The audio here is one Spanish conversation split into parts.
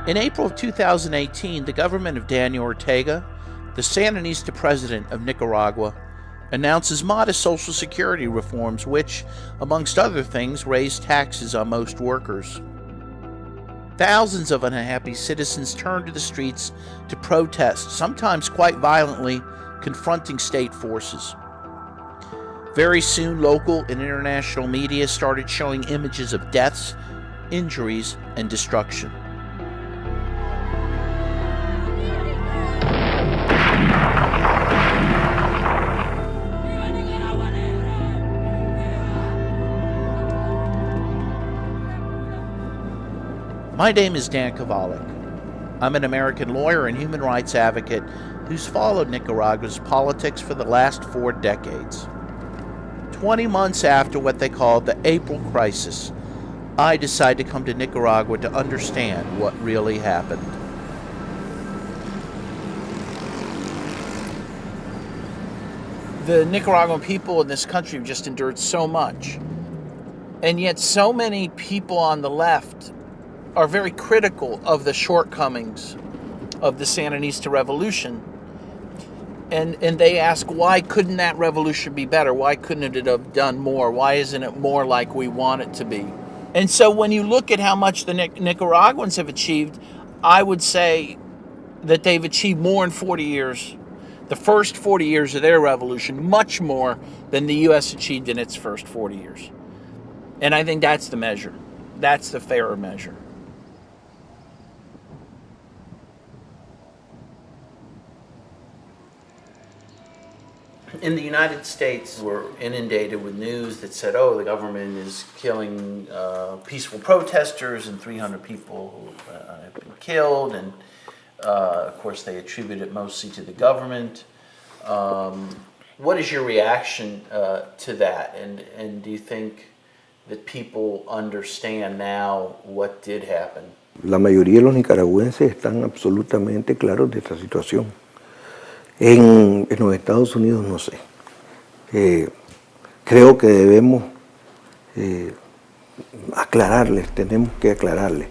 In April of 2018, the government of Daniel Ortega, the Sandinista president of Nicaragua, announces modest Social Security reforms which, amongst other things, raise taxes on most workers. Thousands of unhappy citizens turn to the streets to protest, sometimes quite violently, confronting state forces. Very soon, local and international media started showing images of deaths, injuries, and destruction. My name is Dan Kovalik. I'm an American lawyer and human rights advocate who's followed Nicaragua's politics for the last 4 decades. 20 months after what they called the April crisis, I decided to come to Nicaragua to understand what really happened. The Nicaraguan people in this country have just endured so much, and yet so many people on the left are very critical of the shortcomings of the Sandinista revolution. And they ask, why couldn't that revolution be better? Why couldn't it have done more? Why isn't it more like we want it to be? And so when you look at how much the Nicaraguans have achieved, I would say that they've achieved more in 40 years, the first 40 years of their revolution, much more than the U.S. achieved in its first 40 years. And I think that's the measure. That's the fairer measure. In the United States, we're inundated with news that said, oh, the government is killing peaceful protesters and 300 people have been killed. And, of course, they attribute it mostly to the government. What is your reaction to that? And do you think that people understand now what did happen? La mayoría de los nicaragüenses están absolutamente claros de esta situación. En los Estados Unidos no sé. Creo que debemos aclararles, tenemos que aclararles.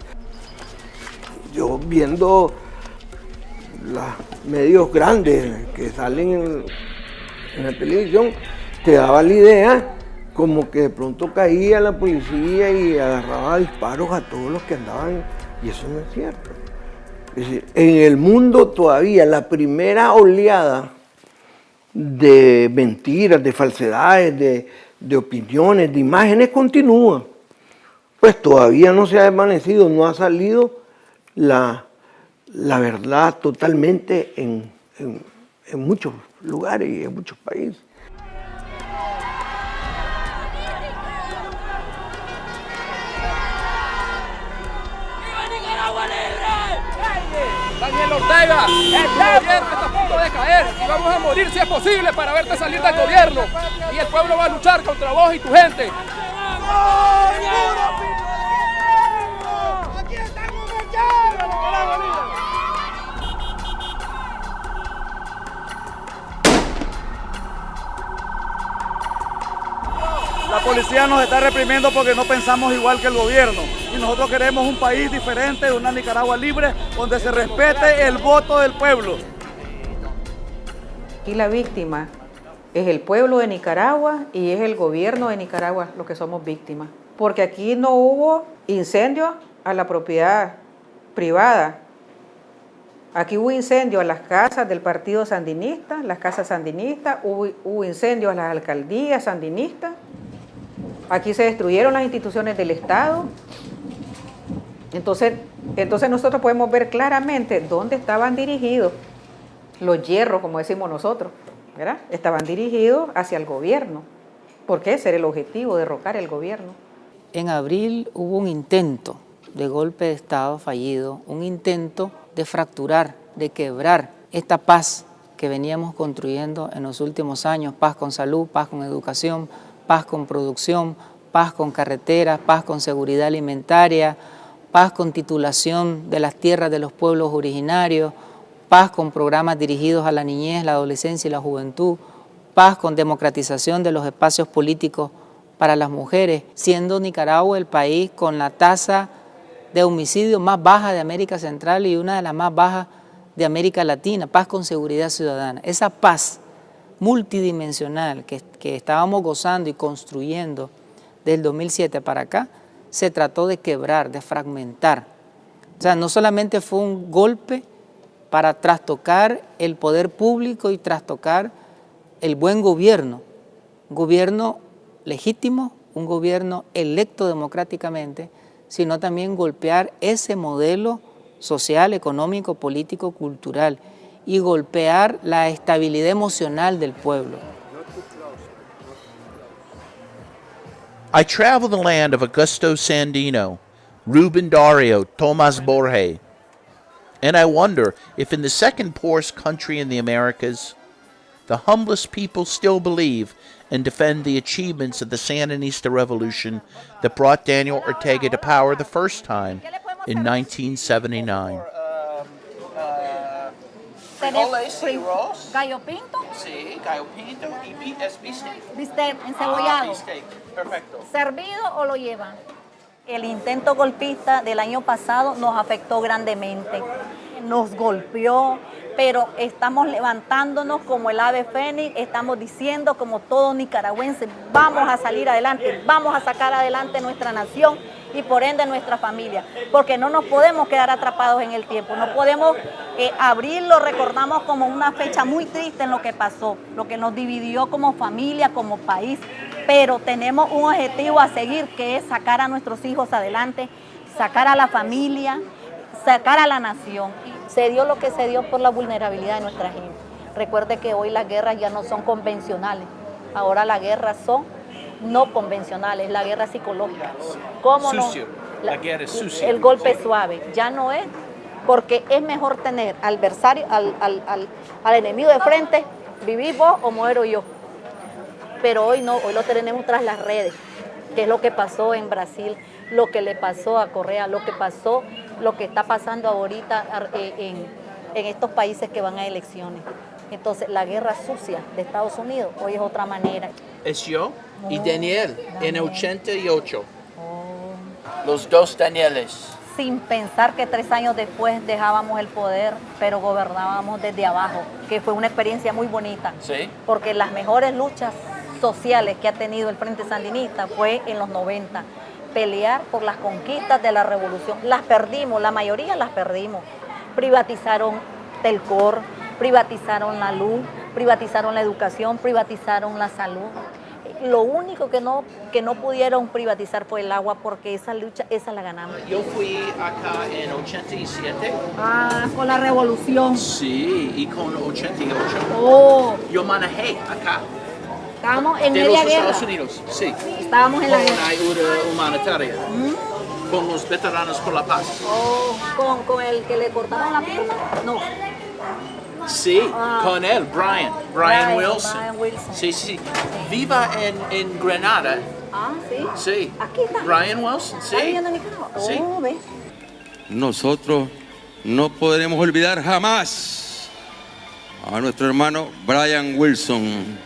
Yo viendo los medios grandes que salen en la televisión, te daba la idea como que de pronto caía la policía y agarraba disparos a todos los que andaban, y eso no es cierto. Es decir, en el mundo todavía la primera oleada de mentiras, de falsedades, de opiniones, de imágenes continúa. Pues todavía no se ha desvanecido, no ha salido la verdad totalmente en muchos lugares y en muchos países. Daniel Ortega, el gobierno está a punto de caer y vamos a morir si es posible para verte salir del gobierno. Y el pueblo va a luchar contra vos y tu gente. ¡Aquí estamos La policía nos está reprimiendo porque no pensamos igual que el gobierno. Y nosotros queremos un país diferente, una Nicaragua libre, donde se respete el voto del pueblo. Aquí la víctima es el pueblo de Nicaragua y es el gobierno de Nicaragua los que somos víctimas. Porque aquí no hubo incendios a la propiedad privada. Aquí hubo incendios a las casas del partido sandinista, las casas sandinistas, hubo incendios a las alcaldías sandinistas. Aquí se destruyeron las instituciones del Estado. Entonces nosotros podemos ver claramente dónde estaban dirigidos los hierros, como decimos nosotros, ¿verdad? Estaban dirigidos hacia el gobierno. ¿Por qué? Ese era el objetivo, derrocar el gobierno. En abril hubo un intento de golpe de Estado fallido, un intento de fracturar, de quebrar esta paz que veníamos construyendo en los últimos años, paz con salud, paz con educación, paz con producción, paz con carreteras, paz con seguridad alimentaria, paz con titulación de las tierras de los pueblos originarios, paz con programas dirigidos a la niñez, la adolescencia y la juventud, paz con democratización de los espacios políticos para las mujeres, siendo Nicaragua el país con la tasa de homicidio más baja de América Central y una de las más bajas de América Latina, paz con seguridad ciudadana. Esa paz multidimensional que estábamos gozando y construyendo del 2007 para acá, se trató de quebrar, de fragmentar. O sea, no solamente fue un golpe para trastocar el poder público y trastocar el buen gobierno, un gobierno legítimo, un gobierno electo democráticamente, sino también golpear ese modelo social, económico, político, cultural y golpear la estabilidad emocional del pueblo. I travel the land of Augusto Sandino, Ruben Dario, Tomas Borges, and I wonder if in the second poorest country in the Americas, the humblest people still believe and defend the achievements of the Sandinista revolution that brought Daniel Ortega to power the first time in 1979. Gallo pinto. Sí, gallo pinto y es bistec. Bistec encebollado. Bistec, perfecto. ¿Servido o lo llevan? El intento golpista del año pasado nos afectó grandemente. Nos golpeó, pero estamos levantándonos como el ave fénix, estamos diciendo como todos nicaragüenses, vamos a salir adelante, vamos a sacar adelante nuestra nación y por ende nuestra familia, porque no nos podemos quedar atrapados en el tiempo, no podemos abril lo recordamos como una fecha muy triste en lo que pasó, lo que nos dividió como familia, como país, pero tenemos un objetivo a seguir que es sacar a nuestros hijos adelante, sacar a la familia, sacar a la nación. Se dio lo que se dio por la vulnerabilidad de nuestra gente. Recuerde que hoy las guerras ya no son convencionales, ahora las guerras son no convencionales, la guerra psicológica. ¿Cómo Sucio. no? La guerra es sucia. El golpe suave, ya no es, porque es mejor tener al adversario, al enemigo de frente, vivir vos o muero yo. Pero hoy no, hoy lo tenemos tras las redes, que es lo que pasó en Brasil, lo que le pasó a Correa, lo que está pasando ahorita en estos países que van a elecciones. Entonces, la guerra sucia de Estados Unidos hoy es otra manera. Es yo y Daniel en 88. Los dos Danieles. Sin pensar que 3 años después dejábamos el poder, pero gobernábamos desde abajo, que fue una experiencia muy bonita. Sí. Porque las mejores luchas sociales que ha tenido el Frente Sandinista fue en los 90. Pelear por las conquistas de la revolución. Las perdimos, la mayoría las perdimos. Privatizaron Telcor, privatizaron la luz, privatizaron la educación, privatizaron la salud. Lo único que no pudieron privatizar fue el agua, porque esa lucha, esa la ganamos. Yo fui acá en 87. Ah, con la revolución. Sí, y con 88. Oh, Yo manejé acá. estábamos en De media los guerra. Estados Unidos, sí. Estábamos en la Con guerra. ayuda humanitaria. Con los veteranos por la paz. Oh, con el que le cortaron la pierna. No. Sí, con él, Brian Wilson. Brian Wilson. Sí, sí. Viva en Grenada. Ah, sí. Sí. Aquí está. Brian Wilson, sí. ¿Está viviendo en Nicaragua? Sí. Oh, ve. Nosotros no podremos olvidar jamás a nuestro hermano Brian Wilson.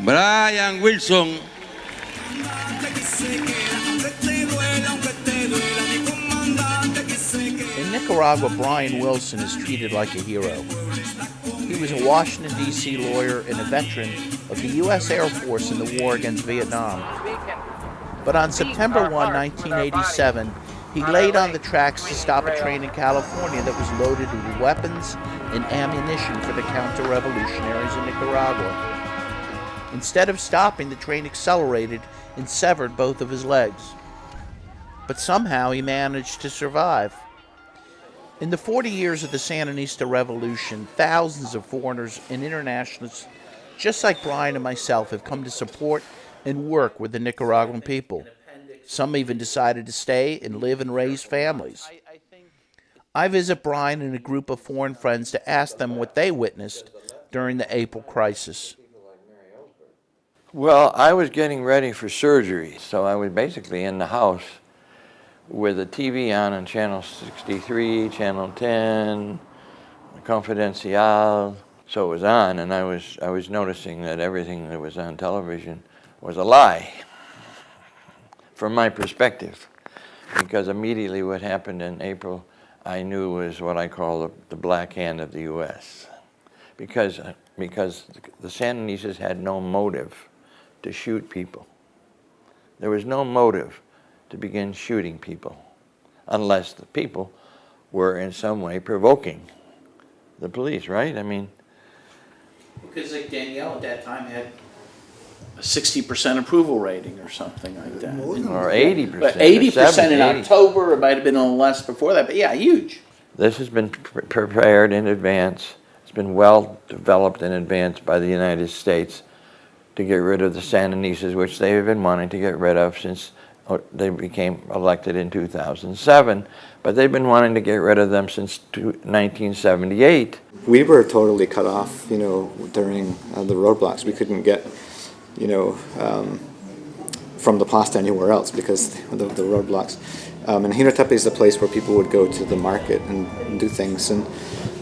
Brian Wilson. In Nicaragua, Brian Wilson is treated like a hero. He was a Washington, D.C. lawyer and a veteran of the U.S. Air Force in the war against Vietnam. But on September 1, 1987, he laid on the tracks to stop a train in California that was loaded with weapons and ammunition for the counter-revolutionaries in Nicaragua. Instead of stopping, the train accelerated and severed both of his legs. But somehow he managed to survive. In the 40 years of the Sandinista Revolution, thousands of foreigners and internationalists, just like Brian and myself, have come to support and work with the Nicaraguan people. Some even decided to stay and live and raise families. I visit Brian and a group of foreign friends to ask them what they witnessed during the April crisis. Well, I was getting ready for surgery, so I was basically in the house with the TV on Channel 63, Channel 10, Confidencial. So it was on, and I was noticing that everything that was on television was a lie. from my perspective, because immediately what happened in April, I knew was what I call the black hand of the U.S. Because the Sandinistas had no motive to shoot people. There was no motive to begin shooting people unless the people were in some way provoking the police, right? I mean, because like Danielle at that time had a 60% approval rating or something like that. or 80%. But 80% in 80. October, it might have been a little less before that, but yeah, huge. This has been prepared in advance. It's been well developed in advance by the United States to get rid of the Sandinistas, which they've been wanting to get rid of since they became elected in 2007. But they've been wanting to get rid of them since 1978. We were totally cut off, during the roadblocks. We couldn't get, from the Plasta anywhere else because of the roadblocks. And Jinota Tepe is the place where people would go to the market and do things. And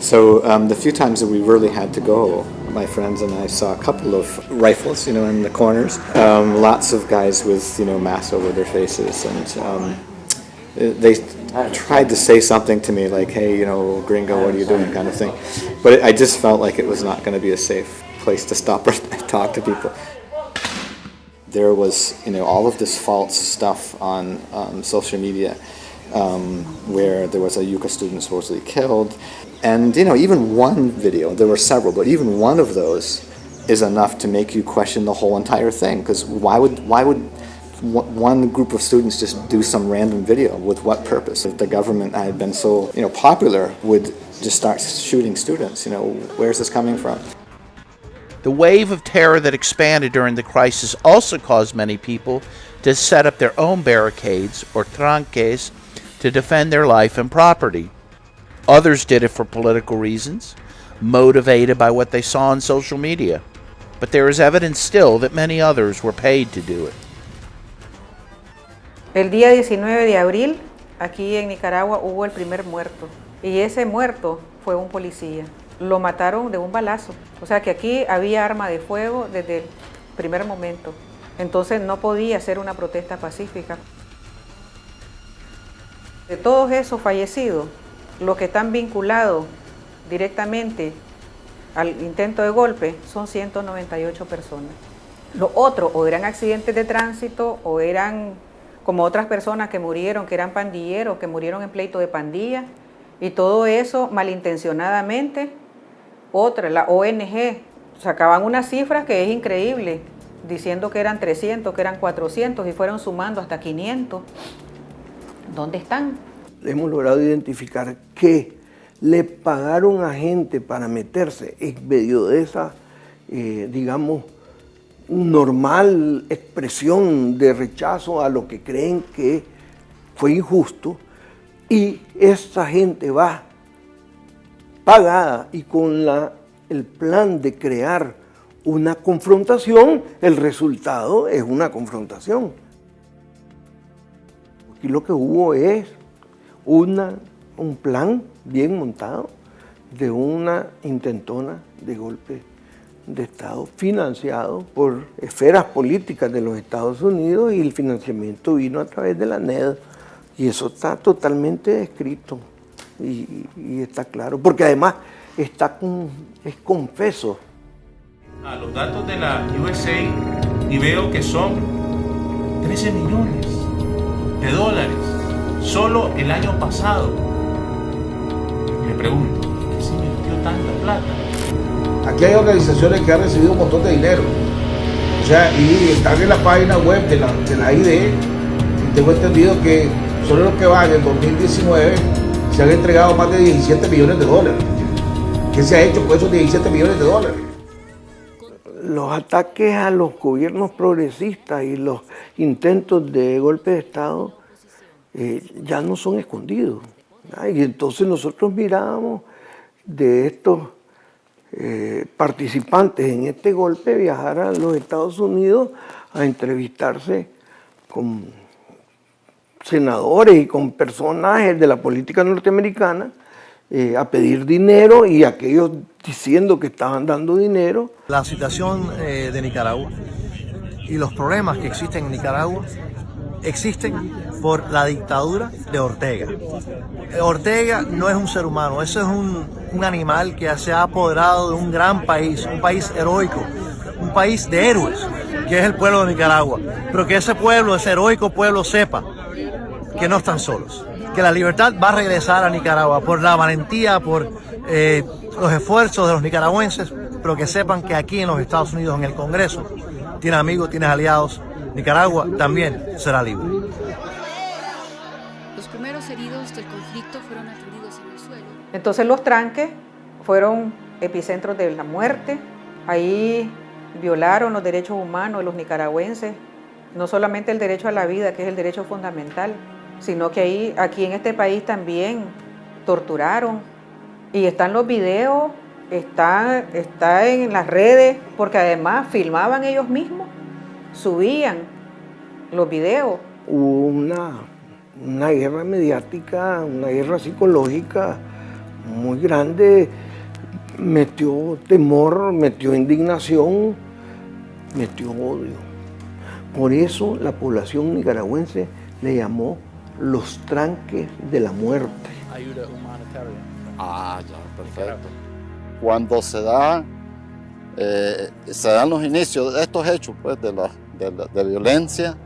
so the few times that we really had to go, my friends and I saw a couple of rifles, in the corners. Lots of guys with, masks over their faces. And they tried to say something to me like, hey, gringo, what are you doing, kind of thing. But I just felt like it was not going to be a safe place to stop or talk to people. There was, all of this false stuff on social media where there was a Yucca student supposedly killed. And, even one video, there were several, but even one of those is enough to make you question the whole entire thing. Because why would one group of students just do some random video? With what purpose? If the government had been so, popular, would just start shooting students, where's this coming from? The wave of terror that expanded during the crisis also caused many people to set up their own barricades or tranques to defend their life and property. Others did it for political reasons, motivated by what they saw on social media. But there is evidence still that many others were paid to do it. El día 19 de abril, aquí en Nicaragua, hubo el primer muerto. Y ese muerto fue un policía. Lo mataron de un balazo. O sea que aquí había arma de fuego desde el primer momento. Entonces no podía ser una protesta pacífica. De todos esos fallecidos, los que están vinculados directamente al intento de golpe son 198 personas. Los otros o eran accidentes de tránsito o eran como otras personas que murieron, que eran pandilleros, que murieron en pleito de pandilla. Y todo eso malintencionadamente. Otra, la ONG, sacaban unas cifras que es increíble, diciendo que eran 300, que eran 400 y fueron sumando hasta 500. ¿Dónde están? Hemos logrado identificar que le pagaron a gente para meterse en medio de esa, digamos, normal expresión de rechazo a lo que creen que fue injusto, y esa gente va pagada y con el plan de crear una confrontación, el resultado es una confrontación. Aquí lo que hubo es un plan bien montado de una intentona de golpe de Estado financiado por esferas políticas de los Estados Unidos, y el financiamiento vino a través de la NED. Y eso está totalmente descrito y está claro, porque además es confeso. A los datos de la USA y veo que son 13 millones de dólares solo el año pasado. Me pregunto, ¿qué se invirtió tanta plata? Aquí hay organizaciones que han recibido un montón de dinero. O sea, y están en la página web de la ID. Y tengo entendido que solo los que van en 2019 se han entregado más de 17 millones de dólares. ¿Qué se ha hecho con esos 17 millones de dólares? Los ataques a los gobiernos progresistas y los intentos de golpe de Estado ya no son escondidos. Y entonces nosotros mirábamos de estos participantes en este golpe viajar a los Estados Unidos a entrevistarse con senadores y con personajes de la política norteamericana, a pedir dinero, y aquellos diciendo que estaban dando dinero. La situación de Nicaragua y los problemas que existen en Nicaragua existen por la dictadura de Ortega. Ortega no es un ser humano, eso es un animal que se ha apoderado de un gran país, un país heroico, un país de héroes, que es el pueblo de Nicaragua. Pero que ese pueblo, ese heroico pueblo, sepa que no están solos, que la libertad va a regresar a Nicaragua por la valentía, por los esfuerzos de los nicaragüenses, pero que sepan que aquí en los Estados Unidos, en el Congreso, tienes amigos, tienes aliados. Nicaragua también será libre. Los primeros heridos del conflicto fueron atendidos en el suelo. Entonces los tranques fueron epicentros de la muerte. Ahí violaron los derechos humanos de los nicaragüenses, no solamente el derecho a la vida, que es el derecho fundamental, sino que aquí en este país también torturaron. Y están los videos, está en las redes, porque además filmaban ellos mismos, subían los videos. Hubo una guerra mediática, una guerra psicológica muy grande, metió temor, metió indignación, metió odio. Por eso la población nicaragüense le llamó los tranques de la muerte. Ayuda humanitaria. Ah, ya, perfecto. Cuando se dan los inicios de estos hechos pues, de violencia,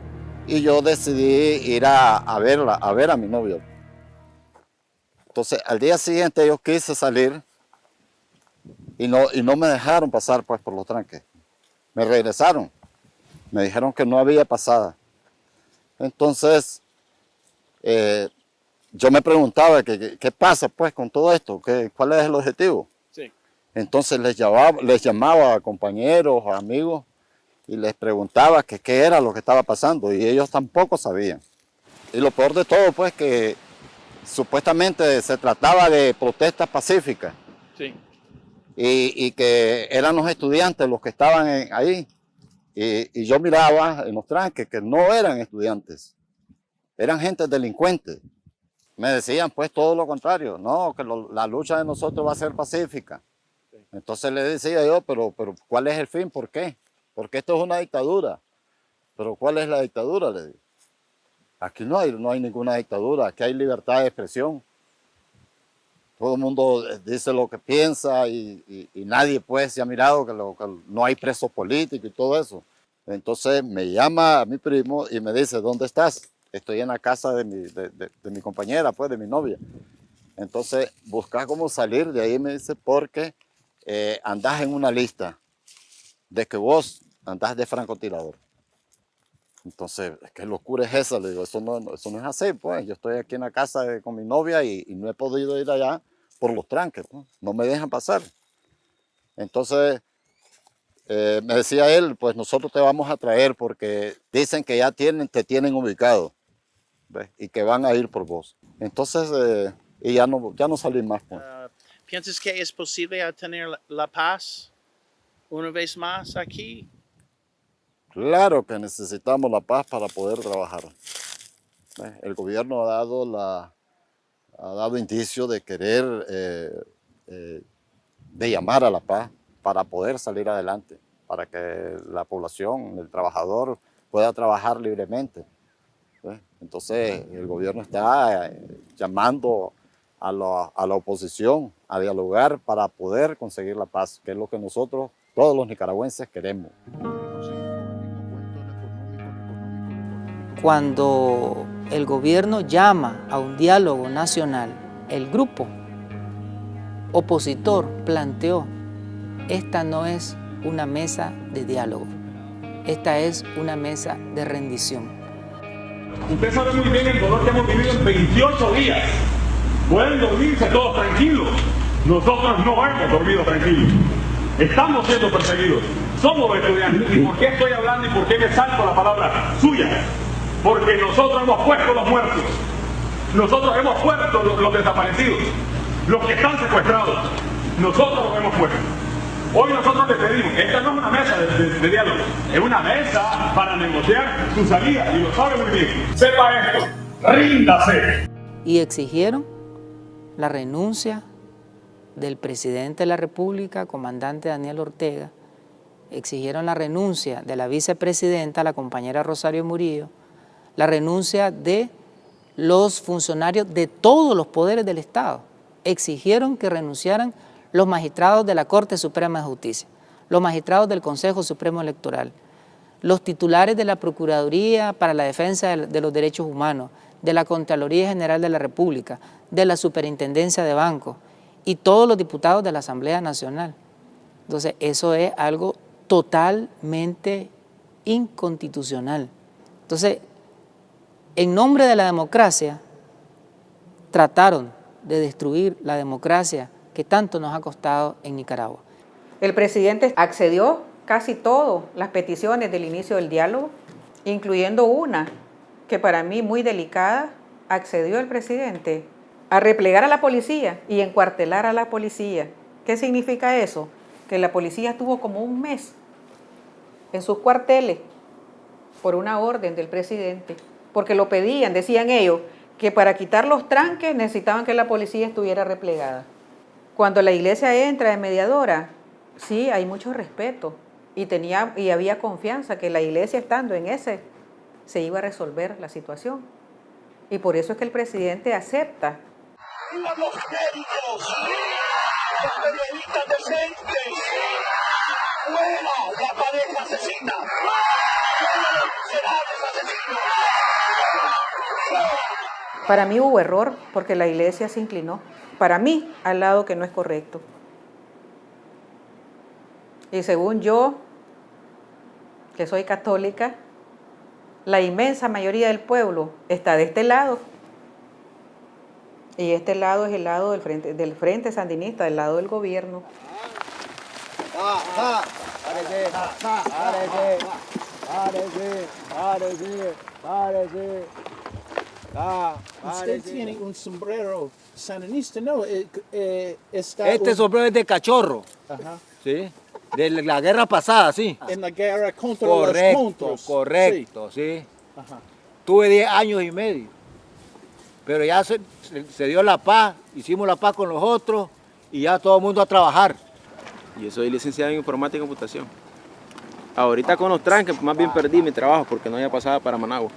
y yo decidí ir a verla, a ver a mi novio. Entonces, al día siguiente yo quise salir y no me dejaron pasar pues, por los tranques. Me regresaron, me dijeron que no había pasada. Entonces, yo me preguntaba qué pasa pues con todo esto, cuál es el objetivo. Sí. Entonces les llamaba a compañeros, a amigos, y les preguntaba qué era lo que estaba pasando, y ellos tampoco sabían. Y lo peor de todo pues que supuestamente se trataba de protestas pacíficas. Sí. Y que eran los estudiantes los que estaban ahí. Y yo miraba en los tranques que no eran estudiantes, eran gente delincuente. Me decían pues todo lo contrario, no, que la lucha de nosotros va a ser pacífica. Entonces le decía yo, pero ¿cuál es el fin? ¿Por qué? Porque esto es una dictadura. ¿Pero cuál es la dictadura? Le digo. Aquí no hay ninguna dictadura, aquí hay libertad de expresión. Todo el mundo dice lo que piensa y nadie pues se ha mirado que no hay presos políticos y todo eso. Entonces me llama a mi primo y me dice, ¿dónde estás? Estoy en la casa de mi compañera, pues, de mi novia. Entonces, buscas cómo salir de ahí, me dice, porque andás en una lista de que vos andás de francotirador. Entonces, ¿qué locura es esa? Le digo, eso no es así, pues. Yo estoy aquí en la casa con mi novia y no he podido ir allá por los tranques, pues. No me dejan pasar. Entonces, me decía él, pues nosotros te vamos a traer porque dicen que ya te tienen ubicado. ¿Ves? Y que van a ir por vos. Entonces, y ya no salí más. Pues. ¿Piensas que es posible tener la paz una vez más aquí? Claro que necesitamos la paz para poder trabajar. ¿Ves? El gobierno ha dado indicio de querer, de llamar a la paz para poder salir adelante, para que la población, el trabajador, pueda trabajar libremente. Entonces el gobierno está llamando a la oposición a dialogar para poder conseguir la paz, que es lo que nosotros, todos los nicaragüenses, queremos. Cuando el gobierno llama a un diálogo nacional, el grupo opositor planteó, esta no es una mesa de diálogo, esta es una mesa de rendición. Usted sabe muy bien el dolor que hemos vivido en 28 días. Pueden dormirse todos tranquilos. Nosotros no hemos dormido tranquilos. Estamos siendo perseguidos. Somos estudiantes. ¿Y por qué estoy hablando y por qué me salto la palabra suya? Porque nosotros hemos puesto los muertos. Nosotros hemos puesto los desaparecidos. Los que están secuestrados. Nosotros los hemos puesto. Hoy nosotros les pedimos, esta no es una mesa de diálogo, es una mesa para negociar su salida, y lo sabe muy bien. Sepa esto, ríndase. Y exigieron la renuncia del presidente de la República, comandante Daniel Ortega, exigieron la renuncia de la vicepresidenta, la compañera Rosario Murillo, la renuncia de los funcionarios de todos los poderes del Estado. Exigieron que renunciaran los magistrados de la Corte Suprema de Justicia, los magistrados del Consejo Supremo Electoral, los titulares de la Procuraduría para la Defensa de los Derechos Humanos, de la Contraloría General de la República, de la Superintendencia de Bancos y todos los diputados de la Asamblea Nacional. Entonces, eso es algo totalmente inconstitucional. Entonces, en nombre de la democracia, trataron de destruir la democracia que tanto nos ha costado en Nicaragua. El presidente accedió casi todas las peticiones del inicio del diálogo, incluyendo una que para mí muy delicada. Accedió el presidente a replegar a la policía y encuartelar a la policía. ¿Qué significa eso? Que la policía estuvo como un mes en sus cuarteles por una orden del presidente, porque lo pedían, decían ellos, que para quitar los tranques necesitaban que la policía estuviera replegada. Cuando la iglesia entra de mediadora, sí, hay mucho respeto y había confianza que la iglesia estando en ese se iba a resolver la situación. Y por eso es que el presidente acepta. ¡Viva los médicos! ¡Los periodistas decentes! ¡Fuera la pareja asesina! ¡Será asesino! Para mí hubo error porque la iglesia se inclinó, para mí, al lado que no es correcto. Y según yo, que soy católica, la inmensa mayoría del pueblo está de este lado. Y este lado es el lado del frente sandinista, del lado del gobierno. Usted tiene un sombrero sandinista, ¿no? Este sombrero es de cachorro. Ajá. ¿Sí? De la guerra pasada, sí. En la guerra contra los contras. Correcto, sí. Ajá. Tuve 10 años y medio. Pero ya se dio la paz, hicimos la paz con los otros y ya todo el mundo a trabajar. Yo soy licenciado en informática y computación. Ahorita con los tranques más bien perdí mi trabajo porque no había pasado para Managua.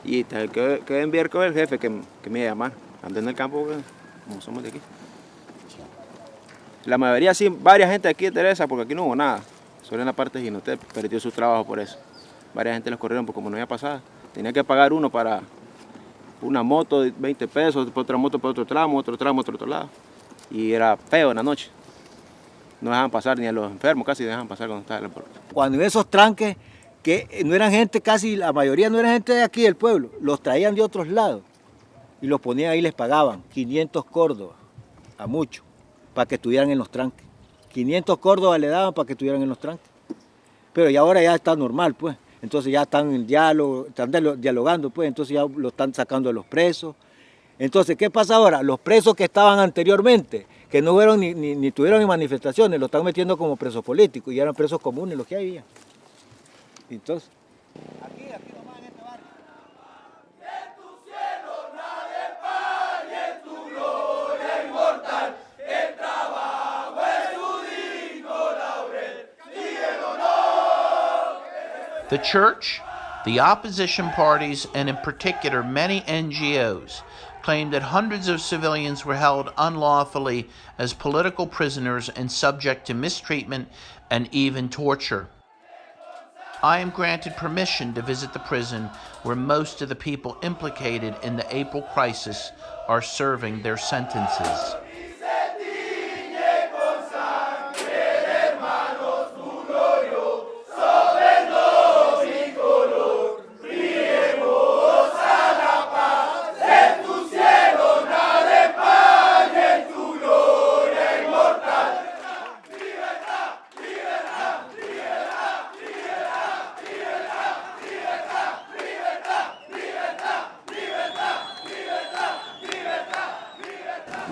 Y quedé enviar con el jefe que me iba a llamar. Ando en el campo, como somos de aquí. La mayoría, sí, varias gente aquí de Teresa, porque aquí no hubo nada. Solo en la parte de Jinotep, perdió su trabajo por eso. Varias gente los corrieron porque como no había pasado. Tenía que pagar uno para una moto de 20 pesos, otra moto para otro tramo, otro otro lado. Y era feo en la noche. No dejaban pasar ni a los enfermos, casi dejaban pasar cuando estaba el aeropuerto. Cuando esos tranques, que no eran gente, casi la mayoría no eran gente de aquí del pueblo, los traían de otros lados y los ponían ahí y les pagaban 500 córdobas, a muchos, para que estuvieran en los tranques. 500 córdobas le daban para que estuvieran en los tranques. Pero ya ahora ya está normal, pues. Entonces ya están en diálogo, están dialogando, pues, entonces ya lo están sacando de los presos. Entonces, ¿qué pasa ahora? Los presos que estaban anteriormente, que no fueron ni tuvieron ni manifestaciones, los están metiendo como presos políticos y eran presos comunes los que había. Entonces, aquí nomás en este barrio. En tu cielo nadie pague, en tu gloria inmortal, el trabajo es tu digno laurel, y el honor. The church, the opposition parties, and in particular many NGOs claimed that hundreds of civilians were held unlawfully as political prisoners and subject to mistreatment and even torture. I am granted permission to visit the prison where most of the people implicated in the April crisis are serving their sentences.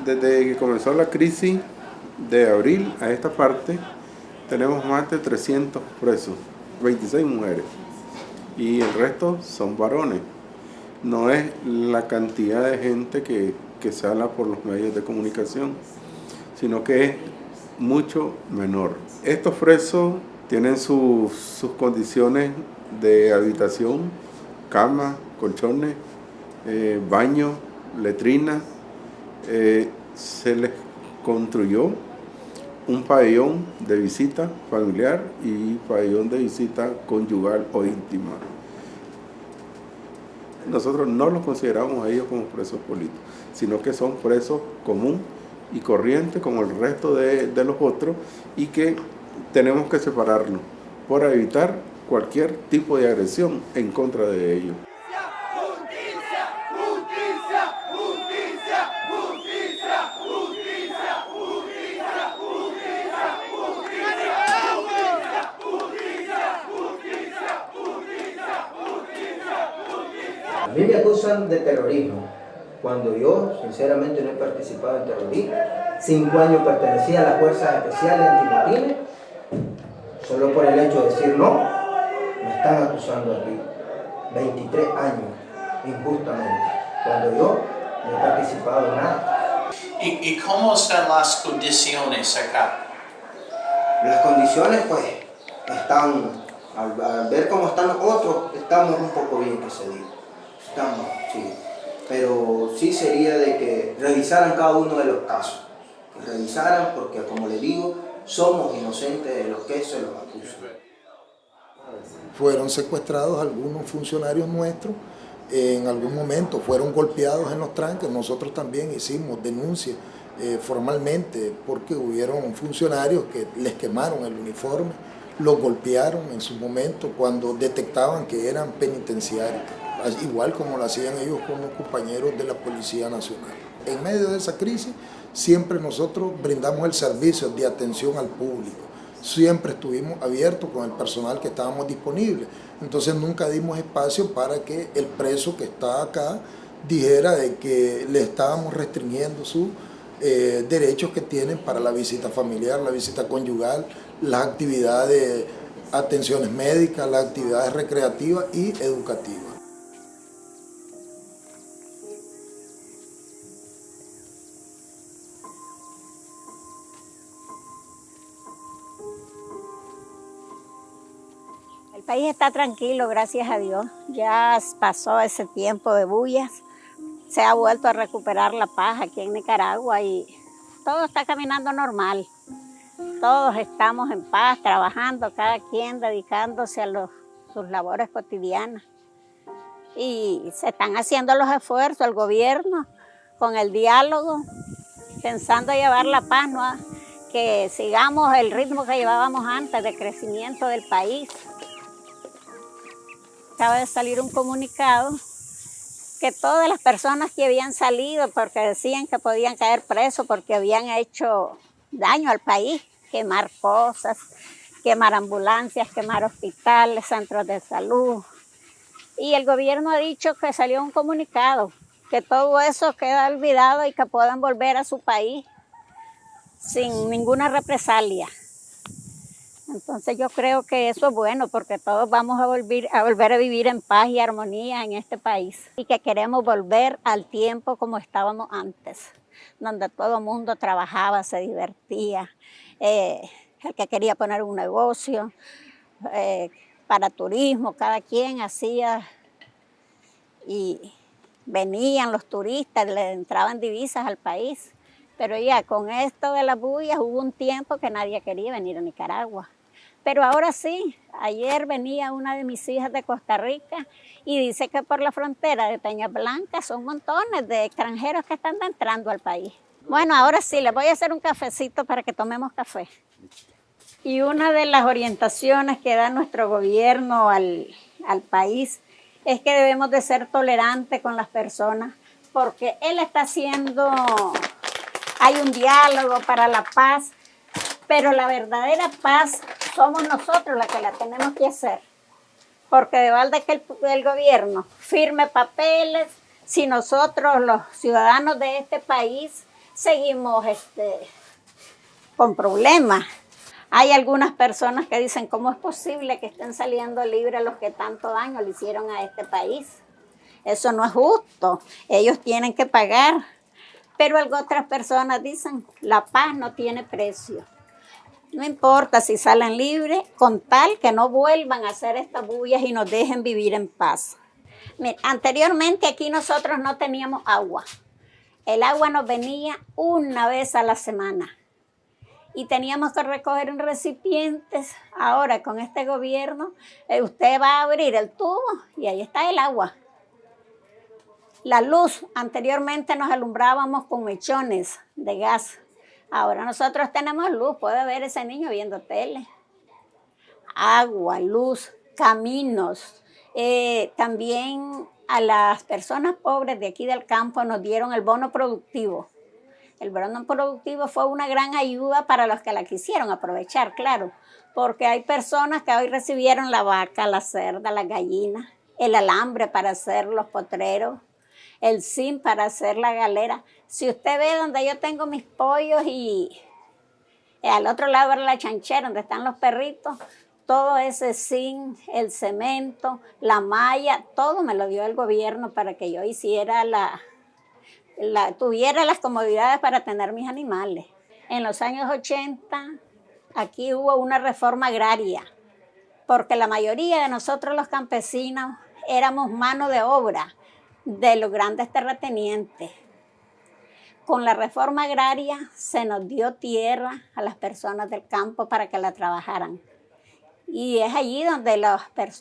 Desde que comenzó la crisis de abril a esta parte, tenemos más de 300 presos, 26 mujeres, y el resto son varones. No es la cantidad de gente que se habla por los medios de comunicación, sino que es mucho menor. Estos presos tienen sus condiciones de habitación camas, colchones, baños, letrinas. Se les construyó un pabellón de visita familiar y pabellón de visita conyugal o íntima. Nosotros no los consideramos a ellos como presos políticos, sino que son presos común y corriente como el resto de los otros, y que tenemos que separarlos para evitar cualquier tipo de agresión en contra de ellos. A mí me acusan de terrorismo, cuando yo sinceramente no he participado en terrorismo. 5 años pertenecía a las Fuerzas Especiales Antimotines. Solo por el hecho de decir no, me están acusando aquí. 23 años, injustamente, cuando yo no he participado en nada. ¿Y cómo están las condiciones acá? Las condiciones, pues, están, al ver cómo están los otros, estamos un poco bien, que se diga. Estamos, sí. Pero sí sería de que revisaran cada uno de los casos. Que revisaran, porque como les digo, somos inocentes de los que se los acusan. Fueron secuestrados algunos funcionarios nuestros, en algún momento fueron golpeados en los tranques. Nosotros también hicimos denuncias formalmente, porque hubieron funcionarios que les quemaron el uniforme, los golpearon en su momento cuando detectaban que eran penitenciarios, igual como lo hacían ellos con los compañeros de la Policía Nacional. En medio de esa crisis siempre nosotros brindamos el servicio de atención al público. Siempre estuvimos abiertos con el personal que estábamos disponibles. Entonces nunca dimos espacio para que el preso que está acá dijera de que le estábamos restringiendo sus derechos que tienen para la visita familiar, la visita conyugal, las actividades, atenciones médicas, las actividades recreativas y educativas. El país está tranquilo, gracias a Dios. Ya pasó ese tiempo de bullas. Se ha vuelto a recuperar la paz aquí en Nicaragua y todo está caminando normal. Todos estamos en paz, trabajando, cada quien dedicándose a sus labores cotidianas. Y se están haciendo los esfuerzos, el gobierno, con el diálogo, pensando llevar la paz, ¿no? Que sigamos el ritmo que llevábamos antes de crecimiento del país. Acaba de salir un comunicado que todas las personas que habían salido porque decían que podían caer presos porque habían hecho daño al país, quemar cosas, quemar ambulancias, quemar hospitales, centros de salud. Y el gobierno ha dicho que salió un comunicado, que todo eso queda olvidado y que puedan volver a su país sin ninguna represalia. Entonces yo creo que eso es bueno porque todos vamos a volver a vivir en paz y armonía en este país y que queremos volver al tiempo como estábamos antes, donde todo el mundo trabajaba, se divertía, el que quería poner un negocio, para turismo, cada quien hacía y venían los turistas, le entraban divisas al país. Pero ya con esto de las bullas hubo un tiempo que nadie quería venir a Nicaragua. Pero ahora sí, ayer venía una de mis hijas de Costa Rica y dice que por la frontera de Peña Blanca son montones de extranjeros que están entrando al país. Bueno, ahora sí, les voy a hacer un cafecito para que tomemos café. Y una de las orientaciones que da nuestro gobierno al país es que debemos de ser tolerantes con las personas porque él está haciendo... Hay un diálogo para la paz, pero la verdadera paz somos nosotros las que la tenemos que hacer. Porque de balde que el gobierno firme papeles, si nosotros los ciudadanos de este país seguimos con problemas. Hay algunas personas que dicen, ¿cómo es posible que estén saliendo libres los que tanto daño le hicieron a este país? Eso no es justo, ellos tienen que pagar. Pero otras personas dicen, la paz no tiene precio. No importa si salen libres, con tal que no vuelvan a hacer estas bullas y nos dejen vivir en paz. Mira, anteriormente aquí nosotros no teníamos agua. El agua nos venía una vez a la semana y teníamos que recoger en recipientes. Ahora con este gobierno, usted va a abrir el tubo y ahí está el agua. La luz, anteriormente nos alumbrábamos con mechones de gas. Ahora nosotros tenemos luz, puede ver ese niño viendo tele. Agua, luz, caminos. También a las personas pobres de aquí del campo nos dieron el bono productivo. El bono productivo fue una gran ayuda para los que la quisieron aprovechar, claro, porque hay personas que hoy recibieron la vaca, la cerda, la gallina, el alambre para hacer los potreros, el zinc para hacer la galera. Si usted ve donde yo tengo mis pollos y al otro lado era la chanchera donde están los perritos, todo ese zinc, el cemento, la malla, todo me lo dio el gobierno para que yo hiciera tuviera las comodidades para tener mis animales. En los años 80 aquí hubo una reforma agraria, porque la mayoría de nosotros los campesinos éramos mano de obra de los grandes terratenientes. Con la reforma agraria se nos dio tierra a las personas del campo para que la trabajaran. Y es allí donde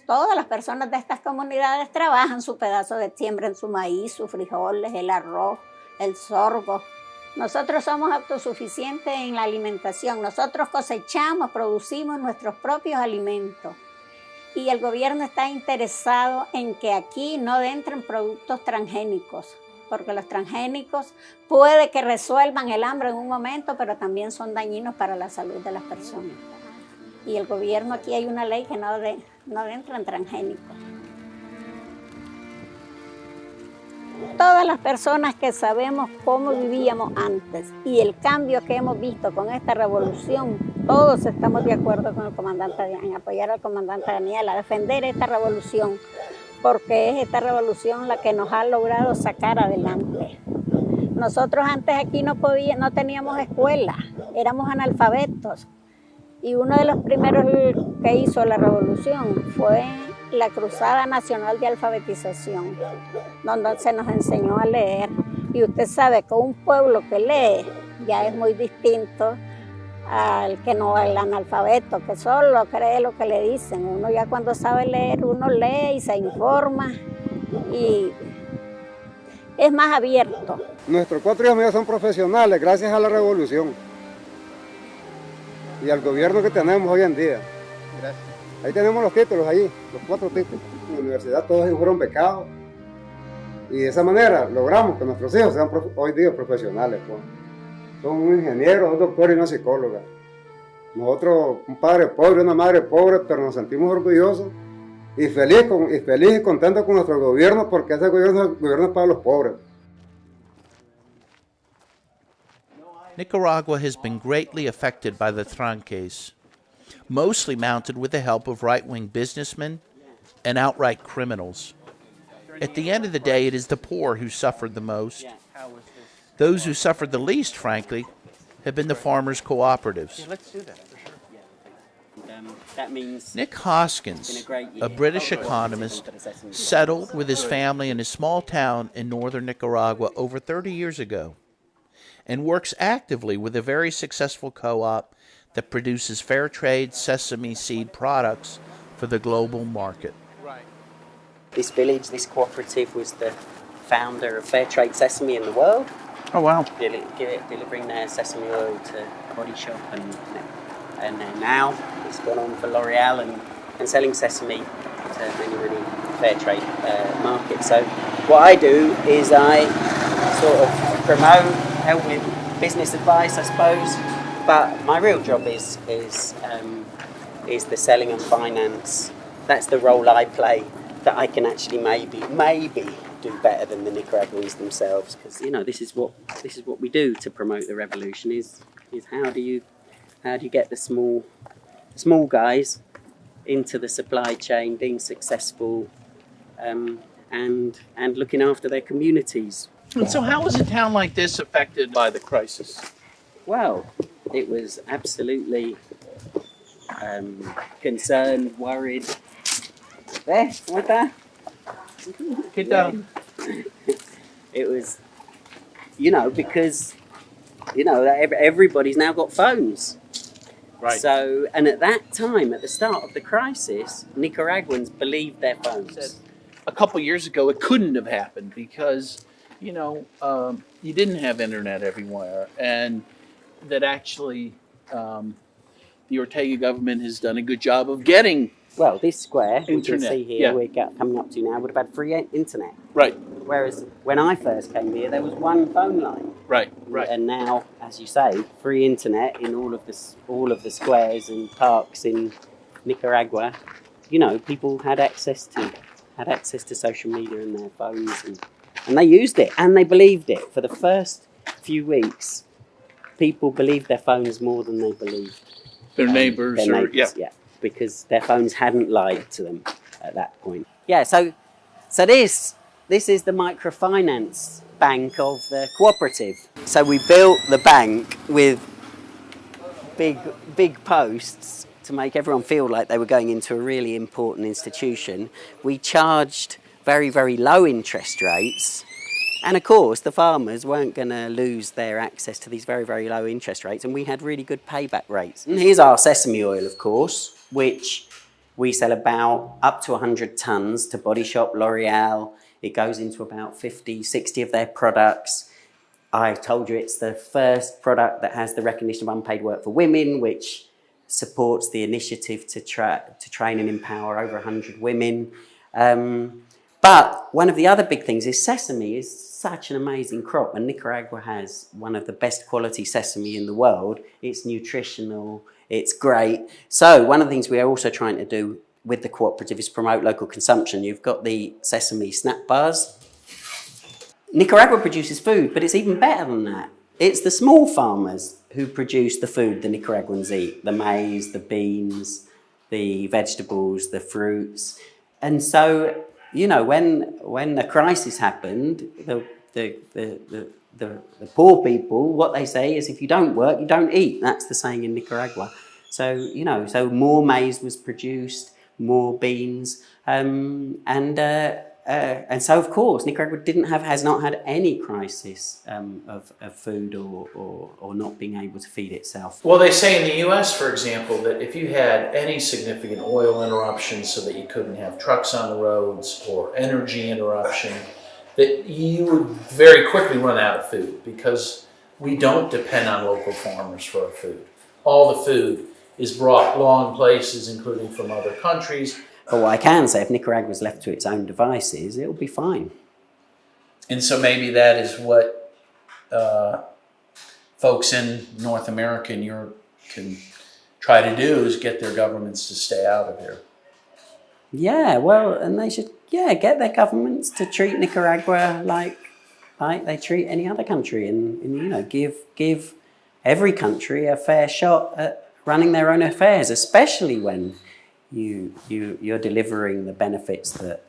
todas las personas de estas comunidades trabajan su pedazo de siembra en su maíz, sus frijoles, el arroz, el sorgo. Nosotros somos autosuficientes en la alimentación. Nosotros cosechamos, producimos nuestros propios alimentos. Y el gobierno está interesado en que aquí no entren productos transgénicos, porque los transgénicos puede que resuelvan el hambre en un momento, pero también son dañinos para la salud de las personas. Y el gobierno aquí hay una ley que no entran transgénicos. Todas las personas que sabemos cómo vivíamos antes y el cambio que hemos visto con esta revolución, todos estamos de acuerdo con el comandante en apoyar al comandante Daniel a defender esta revolución, porque es esta revolución la que nos ha logrado sacar adelante. Nosotros antes aquí no teníamos escuela, éramos analfabetos. Y uno de los primeros que hizo la revolución fue la Cruzada Nacional de Alfabetización, donde se nos enseñó a leer. Y usted sabe que un pueblo que lee ya es muy distinto al que no, el analfabeto, que solo cree lo que le dicen. Uno ya cuando sabe leer, uno lee y se informa y es más abierto. Nuestros 4 hijos míos son profesionales gracias a la revolución y al gobierno que tenemos hoy en día. Gracias. Ahí tenemos los títulos, ahí, los 4 títulos. En la universidad todos ellos fueron becados y de esa manera logramos que nuestros hijos sean hoy día profesionales. Pues. Son un ingeniero, un doctor y una psicóloga. Nosotros, un padre pobre, una madre pobre, pero nos sentimos orgullosos y feliz y contentos con nuestro gobierno, porque ese gobierno es para los pobres. Nicaragua has been greatly affected by the tranques, mostly mounted with the help of right-wing businessmen and outright criminals. At the end of the day, it is the poor who suffered the most. Those who suffered the least, frankly, have been the farmers' cooperatives. Yeah, let's do that for sure. That means Nick Hoskins, a British economist, settled with his family in a small town in northern Nicaragua over 30 years ago and works actively with a very successful co-op that produces fair trade sesame seed products for the global market. This village, this cooperative, was the founder of Fair Trade Sesame in the world. Oh, wow. Delivering their sesame oil to Body Shop, and now it's gone on for L'Oreal and selling sesame to many fair trade markets. So what I do is I sort of promote, help with business advice, I suppose, but my real job is the selling and finance. That's the role I play, that I can actually maybe do better than the Nicaraguans themselves, because this is what we do to promote the revolution. Is how do you get the small guys into the supply chain, being successful, and looking after their communities. And so how was a town like this affected by the crisis? Well, it was absolutely concerned, worried. There, right there. ¿Qué tal? It was, you know, because, you know, everybody's now got phones. Right. So, and at that time, at the start of the crisis, Nicaraguans believed their phones. A couple years ago, it couldn't have happened because, you know, you didn't have internet everywhere, and that actually the Ortega government has done a good job of getting. Well, this square, internet. you can see here, we're coming up to now, would have had free internet. Right. Whereas when I first came here, there was one phone line. Right. And now, as you say, free internet in all of the squares and parks in Nicaragua. You know, people had access to social media in their phones, and they used it and they believed it. For the first few weeks, people believed their phones more than they believed Their neighbors. yeah, because their phones hadn't lied to them at that point. Yeah, so this is the microfinance bank of the cooperative. So we built the bank with big posts to make everyone feel like they were going into a really important institution. We charged very, very low interest rates. And of course, the farmers weren't going to lose their access to these very, very low interest rates. And we had really good payback rates. And here's our sesame oil, of course, which we sell about up to 100 tons to Body Shop, L'Oreal. It goes into about 50, 60 of their products. I told you it's the first product that has the recognition of unpaid work for women, which supports the initiative to train and empower over 100 women. But one of the other big things is sesame is such an amazing crop, and Nicaragua has one of the best quality sesame in the world. It's nutritional, it's great. So one of the things we are also trying to do with the cooperative is promote local consumption. You've got the sesame snack bars. Nicaragua produces food, but it's even better than that. It's the small farmers who produce the food the Nicaraguans eat, the maize, the beans, the vegetables, the fruits. And so, you know, when the crisis happened, the poor people, what they say is if you don't work, you don't eat. That's the saying in Nicaragua. So, you know, so more maize was produced, more beans, and so, of course, Nicaragua has not had any crisis of food or not being able to feed itself. Well, they say in the U.S., for example, that if you had any significant oil interruptions so that you couldn't have trucks on the roads or energy interruption, that you would very quickly run out of food because we don't depend on local farmers for our food. All the food is brought long places, including from other countries. But what I can say, if Nicaragua was left to its own devices, it'll be fine. And so maybe that is what folks in North America and Europe can try to do, is get their governments to stay out of here. Yeah, well, and they should, get their governments to treat Nicaragua like they treat any other country, and you know, give every country a fair shot at running their own affairs, especially when you're delivering the benefits that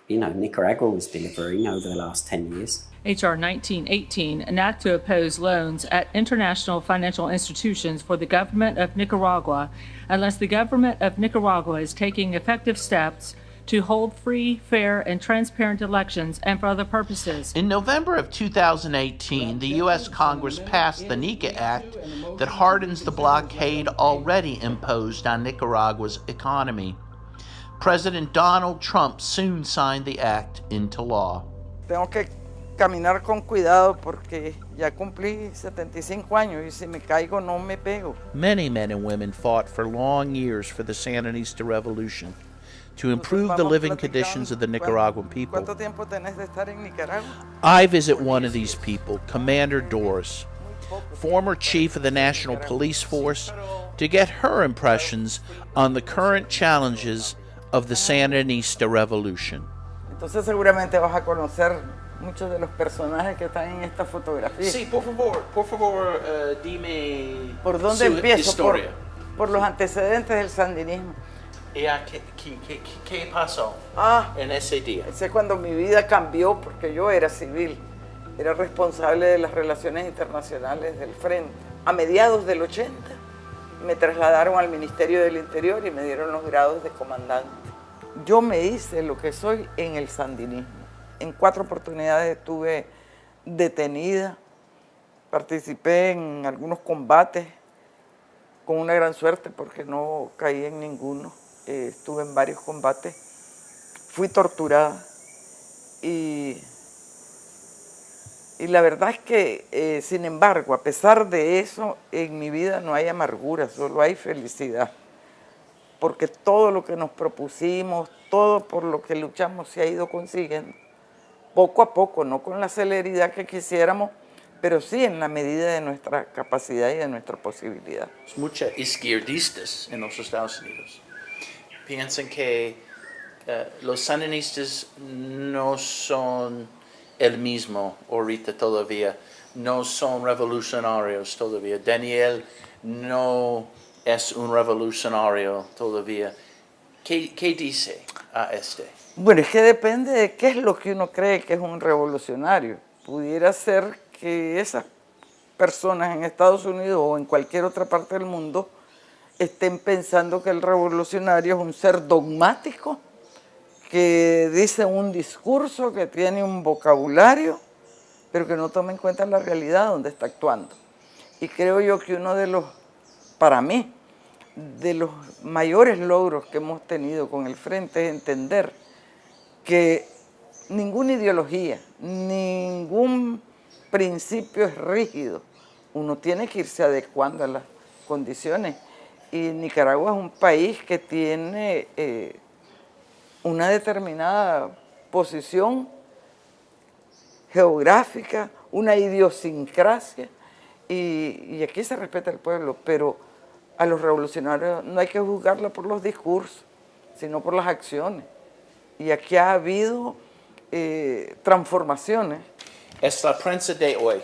Nicaragua was delivering over the last 10 years. H.R. 1918, an act to oppose loans at international financial institutions for the government of Nicaragua unless the government of Nicaragua is taking effective steps to hold free, fair, and transparent elections and for other purposes. In November of 2018, the U.S. Congress passed the NICA Act that hardens the blockade already imposed on Nicaragua's economy. President Donald Trump soon signed the act into law. Tengo que caminar con cuidado porque ya cumplí 75 años y si me caigo no me pego. Many men and women fought for long years for the Sandinista revolution to improve the living conditions of the Nicaraguan people. I visit one of these people, Commander Doris, former chief of the National Police Force, to get her impressions on the current challenges of the Sandinista revolution. Entonces seguramente vas a conocer muchos de los personajes que están en esta fotografía. Sí, por favor, dime ¿Por dónde su empiezo? historia. Por los antecedentes del sandinismo. ¿Qué pasó en ese día? Ese cuando mi vida cambió porque yo era civil. Era responsable de las relaciones internacionales del Frente. A mediados del 80 me trasladaron al Ministerio del Interior y me dieron los grados de comandante. Yo me hice lo que soy en el sandinismo. En 4 oportunidades estuve detenida, participé en algunos combates con una gran suerte porque no caí en ninguno. Estuve en varios combates, fui torturada y la verdad es que, sin embargo, a pesar de eso, en mi vida no hay amargura, solo hay felicidad. Porque todo lo que nos propusimos, todo por lo que luchamos se ha ido consiguiendo. Poco a poco, no con la celeridad que quisiéramos, pero sí en la medida de nuestra capacidad y de nuestra posibilidad. Muchos izquierdistas en los Estados Unidos piensan que los sandinistas no son el mismo ahorita todavía, no son revolucionarios todavía. Daniel no es un revolucionario todavía. ¿Qué dice a este? Bueno, es que depende de qué es lo que uno cree que es un revolucionario. Pudiera ser que esas personas en Estados Unidos o en cualquier otra parte del mundo estén pensando que el revolucionario es un ser dogmático, que dice un discurso, que tiene un vocabulario, pero que no toma en cuenta la realidad donde está actuando. Y creo yo que uno de los, para mí, de los mayores logros que hemos tenido con el Frente es entender que ninguna ideología, ningún principio es rígido. Uno tiene que irse adecuando a las condiciones. Y Nicaragua es un país que tiene una determinada posición geográfica, una idiosincrasia, y aquí se respeta el pueblo, pero a los revolucionarios no hay que juzgarla por los discursos, sino por las acciones. Y aquí ha habido transformaciones. Es la prensa de hoy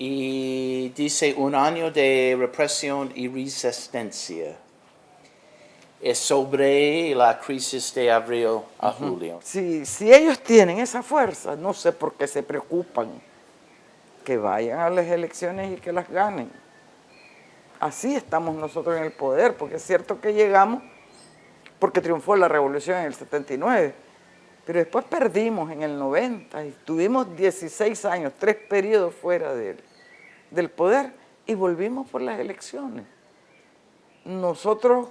y dice 1 año de represión y resistencia. Es sobre la crisis de abril a julio. Si ellos tienen esa fuerza, no sé por qué se preocupan. Que vayan a las elecciones y que las ganen. Así estamos nosotros en el poder, porque es cierto que llegamos porque triunfó la revolución en el 79, pero después perdimos en el 90 y tuvimos 16 años, 3 periodos fuera del poder y volvimos por las elecciones. Nosotros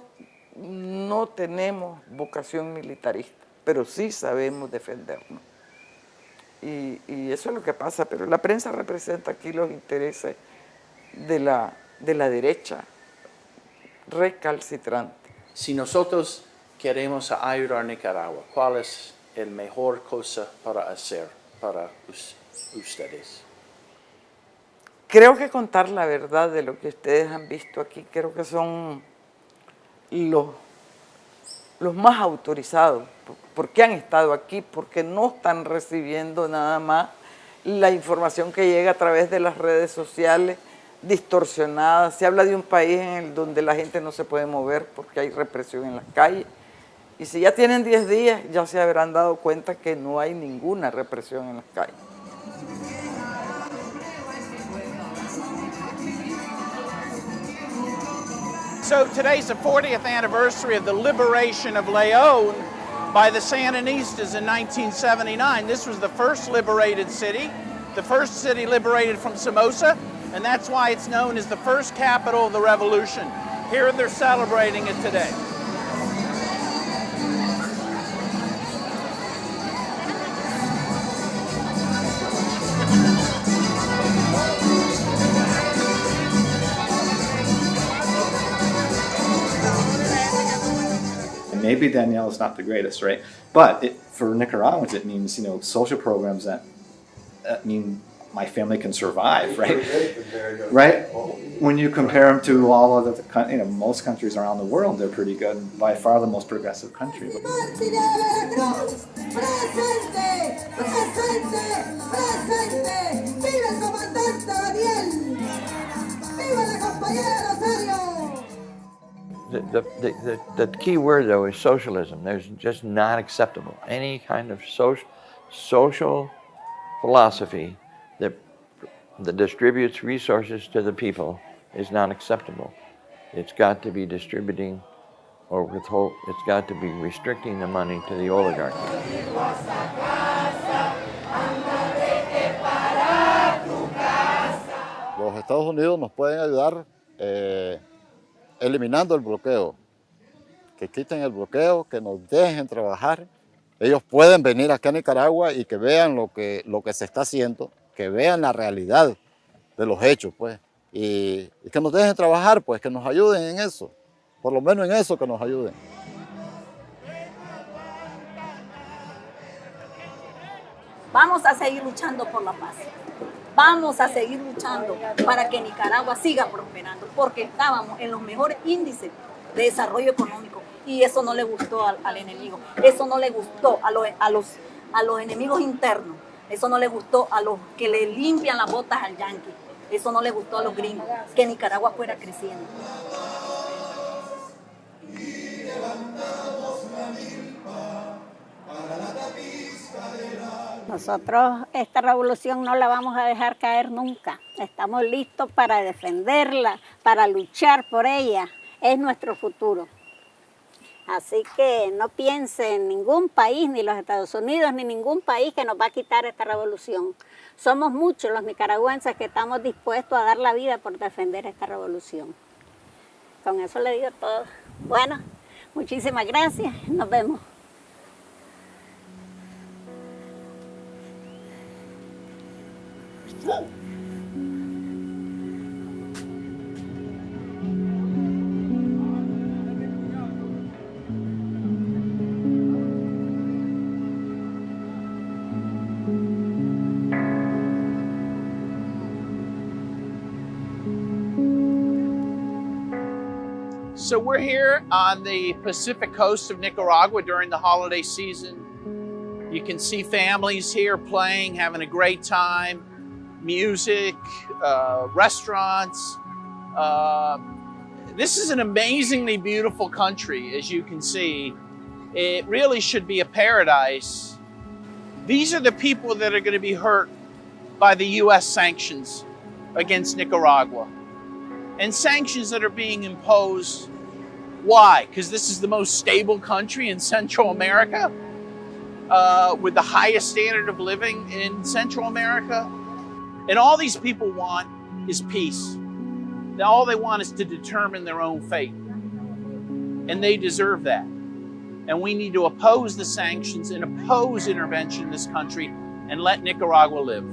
no tenemos vocación militarista, pero sí sabemos defendernos. Y eso es lo que pasa, pero la prensa representa aquí los intereses de la derecha recalcitrante. Si nosotros queremos ayudar a Nicaragua, ¿cuál es la mejor cosa para hacer para ustedes? Creo que contar la verdad de lo que ustedes han visto aquí, creo que son los más autorizados, porque han estado aquí, porque no están recibiendo nada más la información que llega a través de las redes sociales distorsionadas. Se habla de un país donde la gente no se puede mover porque hay represión en las calles. Y si ya tienen 10 días, ya se habrán dado cuenta que no hay ninguna represión en las calles. So today's the 40th anniversary of the liberation of León by the Sandinistas in 1979. This was the first liberated city, the first city liberated from Somoza, and that's why it's known as the first capital of the revolution. Here they're celebrating it today. Maybe Danielle is not the greatest, right? But for Nicaraguans, it means, social programs that mean my family can survive, right? Right? When you compare them to all of the, most countries around the world, they're pretty good. By far the most progressive country. The key word, though, is socialism. There's just not acceptable. Any kind of social philosophy that distributes resources to the people is not acceptable. It's got to be distributing or withhold. It's got to be restricting the money to the oligarchy. Los Estados Unidos nos pueden ayudar eliminando el bloqueo. Que quiten el bloqueo, que nos dejen trabajar. Ellos pueden venir acá a Nicaragua y que vean lo que se está haciendo, que vean la realidad de los hechos, pues. Y que nos dejen trabajar, pues, que nos ayuden en eso. Por lo menos en eso que nos ayuden. Vamos a seguir luchando por la paz. Vamos a seguir luchando para que Nicaragua siga prosperando, porque estábamos en los mejores índices de desarrollo económico y eso no le gustó al enemigo, eso no le gustó a los enemigos internos, eso no le gustó a los que le limpian las botas al yanqui, eso no le gustó a los gringos, que Nicaragua fuera creciendo. Nosotros esta revolución no la vamos a dejar caer nunca. Estamos listos para defenderla, para luchar por ella. Es nuestro futuro. Así que no piense en ningún país, ni los Estados Unidos, ni ningún país que nos va a quitar esta revolución. Somos muchos los nicaragüenses que estamos dispuestos a dar la vida por defender esta revolución. Con eso le digo todo. Bueno, muchísimas gracias. Nos vemos. So we're here on the Pacific coast of Nicaragua during the holiday season. You can see families here playing, having a great time, music, restaurants. This is an amazingly beautiful country, as you can see. It really should be a paradise. These are the people that are going to be hurt by the U.S. sanctions against Nicaragua. And sanctions that are being imposed. Why? Because this is the most stable country in Central America, with the highest standard of living in Central America. And all these people want is peace. All they want is to determine their own fate. And they deserve that. And we need to oppose the sanctions and oppose intervention in this country and let Nicaragua live.